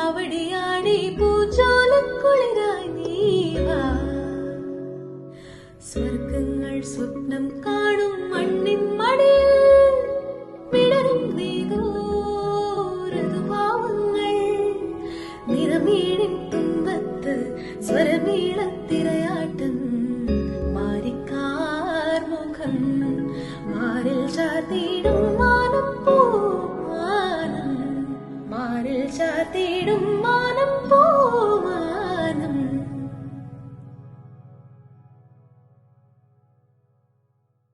കാവടിയാടി പൂജോലക്കുളിരായി നീവാ. സ്വർഗങ്ങൾ സ്വപ്നം കാണും മണ്ണിൻ മടിയിൽ വിടരും ഋതുഭാവങ്ങൾ. നിറമീണിൻ തുമ്പത്ത് സ്വരമീളത്തിരയാട്ടം. മാരിക്കാർ മുഖം മാറിൽ ചാർത്തിയിടും മാനം പൂമാനം. മാറിൽ ചാർത്തിയിടും